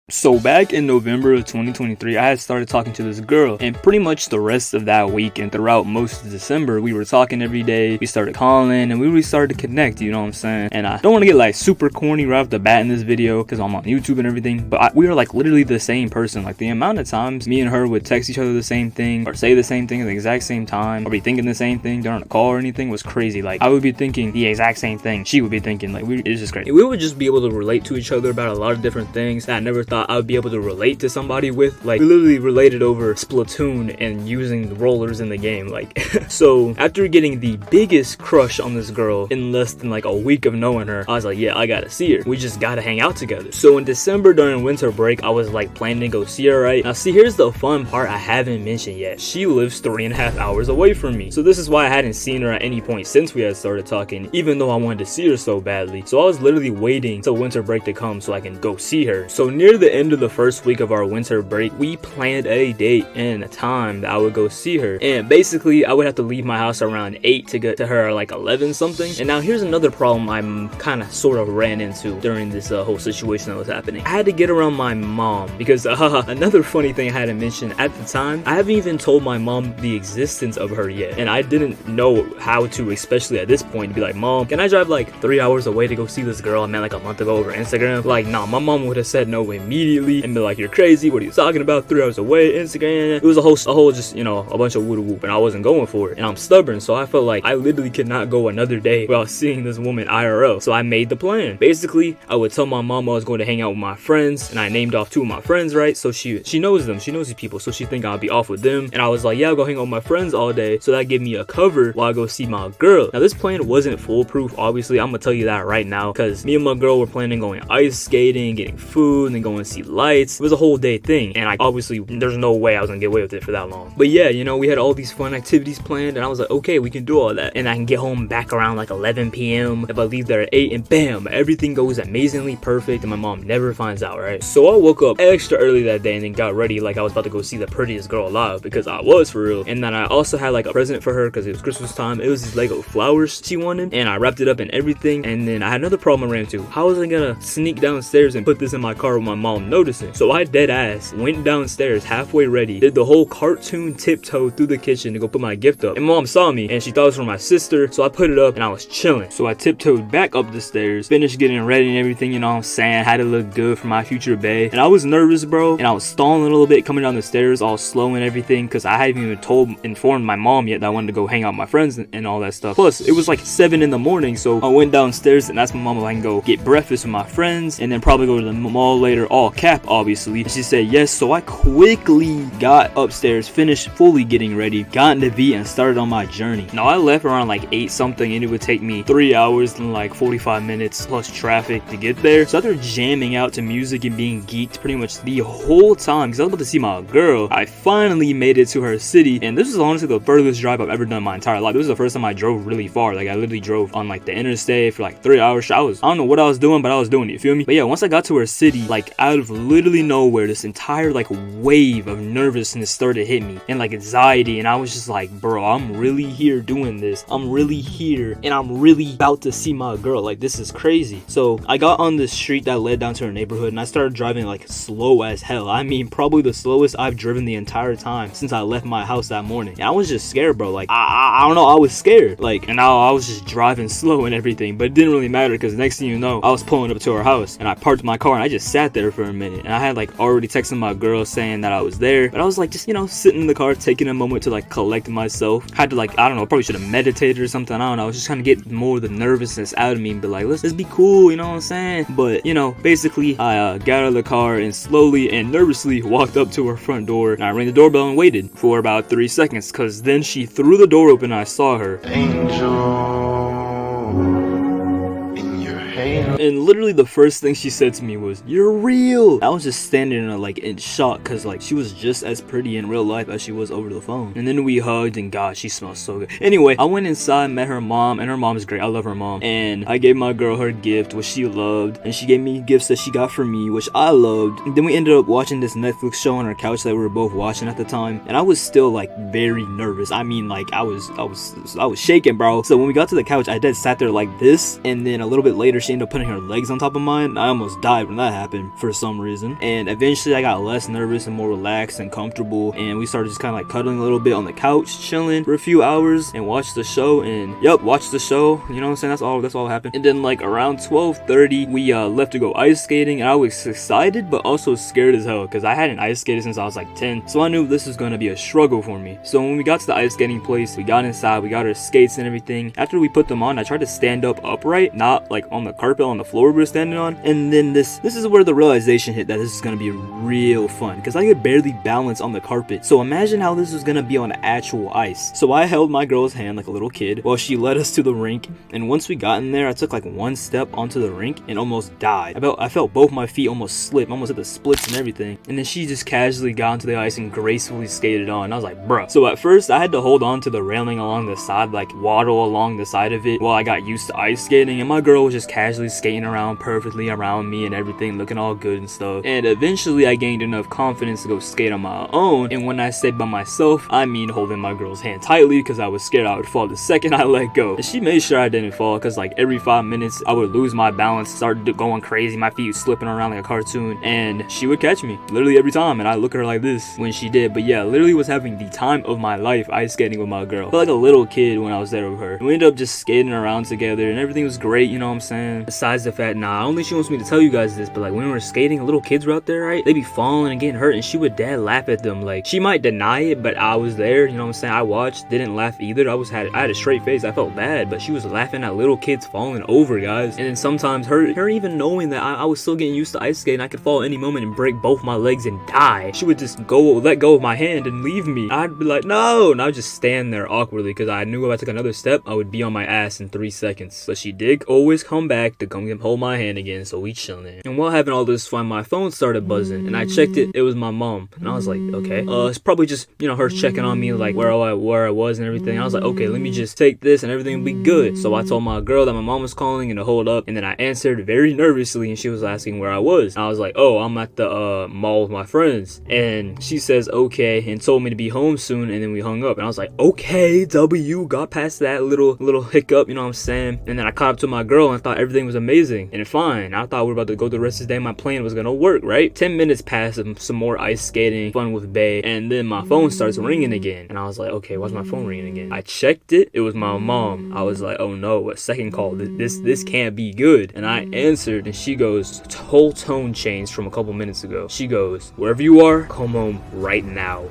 So back in November of 2023, I had started talking to this girl, and pretty much the rest of that week and throughout most of December, we were talking every day. We started calling and we really started to connect, you know what I'm saying? And I don't want to get like super corny right off the bat in this video because I'm on YouTube and everything, but we are like literally the same person. Like the amount of times me and her would text each other the same thing or say the same thing at the exact same time or be thinking the same thing during a call or anything was crazy. Like I would be thinking the exact same thing she would be thinking. Like it's just crazy. We would just be able to relate to each other about a lot of different things that I never thought I would be able to relate to somebody with. Like we literally related over Splatoon and using the rollers in the game. Like so after getting the biggest crush on this girl in less than like a week of knowing her, I was like, yeah, I gotta see her. We just gotta hang out together. So in December during winter break, I was like planning to go see her, right? Now see, here's the fun part I haven't mentioned yet. She lives 3.5 hours away from me. So this is why I hadn't seen her at any point since we had started talking, even though I wanted to see her so badly. So I was literally waiting till winter break to come so I can go see her. So near the end of the first week of our winter break, we planned a date and a time that I would go see her. And basically I would have to leave my house around 8 to get to her like 11 something. And now here's another problem I'm kind of sort of ran into during this whole situation that was happening. I had to get around my mom because another funny thing I hadn't mentioned at the time, I haven't even told my mom the existence of her yet. And I didn't know how to, especially at this point, to be like, Mom, can I drive like 3 hours away to go see this girl I met like a month ago over Instagram? Like, nah, my mom would have said no immediately and be like, you're crazy, what are you talking about, 3 hours away, Instagram? It was a whole just, you know, a bunch of woo whoop, and I wasn't going for it. And I'm stubborn, so I felt like I literally could not go another day without seeing this woman IRL. So I made the plan. Basically, I would tell my mom I was going to hang out with my friends, and I named off 2 of my friends, right? So she knows them, she knows these people, so she think I'll be off with them. And I was like, yeah, I'll go hang out with my friends all day, so that gave me a cover while I go see my girl. Now this plan wasn't foolproof, obviously. I'm gonna tell you that right now, because me and my girl were planning going ice skating, getting food, and then going to see lights. It was a whole day thing, and I obviously there's no way I was gonna get away with it for that long. But yeah, you know, we had all these fun activities planned, and I was like, okay, we can do all that, and I can get home back around like 11 p.m. if I leave there at 8, and bam, everything goes amazingly perfect, and my mom never finds out, right? So I woke up extra early that day and then got ready like I was about to go see the prettiest girl alive, because I was, for real. And then I also had like a present for her because it was Christmas time. It was these Lego flowers she wanted, and I wrapped it up and everything. And then I had another problem I ran into. How was I gonna sneak downstairs and put this in my car with my mom noticing? So I dead ass went downstairs halfway ready, did the whole cartoon tiptoe through the kitchen to go put my gift up, and mom saw me and she thought it was for my sister, so I put it up and I was chilling. So I tiptoed back up the stairs, finished getting ready and everything, you know what I'm saying, had to look good for my future bae. And I was nervous, bro, and I was stalling a little bit coming down the stairs all slow and everything, because I hadn't even informed my mom yet that I wanted to go hang out with my friends and all that stuff. Plus it was like 7 in the morning, so I went downstairs and asked my mom if I can go get breakfast with my friends and then probably go to the mall later, all cap obviously. And she said yes, so I quickly got upstairs, finished fully getting ready, got in the V, and started on my journey. Now I left around like 8 something, and it would take me 3 hours and like 45 minutes plus traffic to get there. So after jamming out to music and being geeked pretty much the whole time because I was about to see my girl, I finally made it to her city. And this was honestly the furthest drive I've ever done in my entire life. This was the first time I drove really far. Like I literally drove on like the interstate for like 3 hours. I don't know what I was doing, but I was doing it, you feel me? But yeah, once I got to her city, like out of literally nowhere, this entire like wave of nervousness started to hit me and like anxiety, and I was just like, bro, I'm really here doing this. I'm really here and I'm really about to see my girl. Like this is crazy. So I got on the street that led down to her neighborhood and I started driving like slow as hell. I mean, probably the slowest I've driven the entire time since I left my house that morning. And I was just scared, bro. Like I don't know, I was scared. Like, and I was just driving slow and everything, but it didn't really matter because next thing you know, I was pulling up to her house and I parked my car and I just sat there for a minute. And I had like already texted my girl saying that I was there, but I was like just, you know, sitting in the car taking a moment to like collect myself. Had to like, I don't know, probably should have meditated or something. I don't know. I was just trying to get more of the nervousness out of me and be like, let's be cool, you know what I'm saying? But you know, basically I got out of the car and slowly and nervously walked up to her front door, and I rang the doorbell and waited for about 3 seconds, because then she threw the door open and I saw her. And literally the first thing she said to me was, "You're real." I was just standing there like in shock, because like she was just as pretty in real life as she was over the phone. And then we hugged, and God, she smells so good. Anyway, I went inside, met her mom, and her mom is great. I love her mom. And I gave my girl her gift, which she loved, and she gave me gifts that she got for me, which I loved. And then we ended up watching this Netflix show on our couch that we were both watching at the time, and I was still like very nervous. I mean, like I was shaking, bro. So when we got to the couch, I sat there like this, and then a little bit later she ended up putting putting her legs on top of mine. I almost died when that happened for some reason. And eventually I got less nervous and more relaxed and comfortable, and we started just kind of like cuddling a little bit on the couch, chilling for a few hours and watched the show. And watched the show, you know what I'm saying? That's all happened. And then like around 12:30 we left to go ice skating, and I was excited but also scared as hell because I hadn't ice skated since I was like 10, so I knew this was gonna be a struggle for me. So when we got to the ice skating place, we got inside, we got our skates and everything. After we put them on, I tried to stand up upright, not like on the carpet on the floor we were standing on. And then this is where the realization hit that this is gonna be real fun, because I could barely balance on the carpet. So imagine how this was gonna be on actual ice. So I held my girl's hand like a little kid while she led us to the rink, and once we got in there, I took like one step onto the rink and almost died. I felt both my feet almost slip, almost hit the splits and everything. And then she just casually got onto the ice and gracefully skated on. I was like, bruh. So at first I had to hold on to the railing along the side, like waddle along the side of it while I got used to ice skating, and my girl was just casually skating around perfectly around me and everything, looking all good and stuff. And eventually I gained enough confidence to go skate on my own, and when I say by myself, I mean holding my girl's hand tightly because I was scared I would fall the second I let go. And she made sure I didn't fall, because like every 5 minutes I would lose my balance, start going crazy, my feet slipping around like a cartoon, and she would catch me literally every time, and I look at her like this when she did. But yeah, literally was having the time of my life ice skating with my girl. I felt like a little kid when I was there with her. We ended up just skating around together and everything was great, you know what I'm saying? Besides the fact, I don't think she wants me to tell you guys this, but like when we were skating, little kids were out there, right? They be falling and getting hurt, and she would dead laugh at them. Like, she might deny it, but I was there, you know what I'm saying? I watched, didn't laugh either. I had a straight face. I felt bad, but she was laughing at little kids falling over, guys. And then sometimes her even knowing that I was still getting used to ice skating, I could fall any moment and break both my legs and die, she would just let go of my hand and leave me. I'd be like, no, and I would just stand there awkwardly because I knew if I took another step, I would be on my ass in 3 seconds. But she did always come back to come hold my hand again, so we chilling. And while having all this fun, my phone started buzzing, and I checked it. It was my mom, and I was like, okay, it's probably just, you know, her checking on me, like where I was and everything. I was like, okay, let me just take this and everything will be good. So I told my girl that my mom was calling and to hold up, and then I answered very nervously, and she was asking where I was. And I was like, oh, I'm at the mall with my friends. And she says okay, and told me to be home soon, and then we hung up. And I was like, okay, got past that little hiccup, you know what I'm saying? And then I caught up to my girl and thought everything was amazing and fine. I thought we were about to go the rest of the day. My plan was gonna work, right? 10 minutes passed, some more ice skating, fun with Bae, and then my phone starts ringing again. And I was like, okay, why's my phone ringing again? I checked it. It was my mom. I was like, oh no, a second call. This can't be good. And I answered, and she goes, whole tone changed from a couple minutes ago. She goes, wherever you are, come home right now.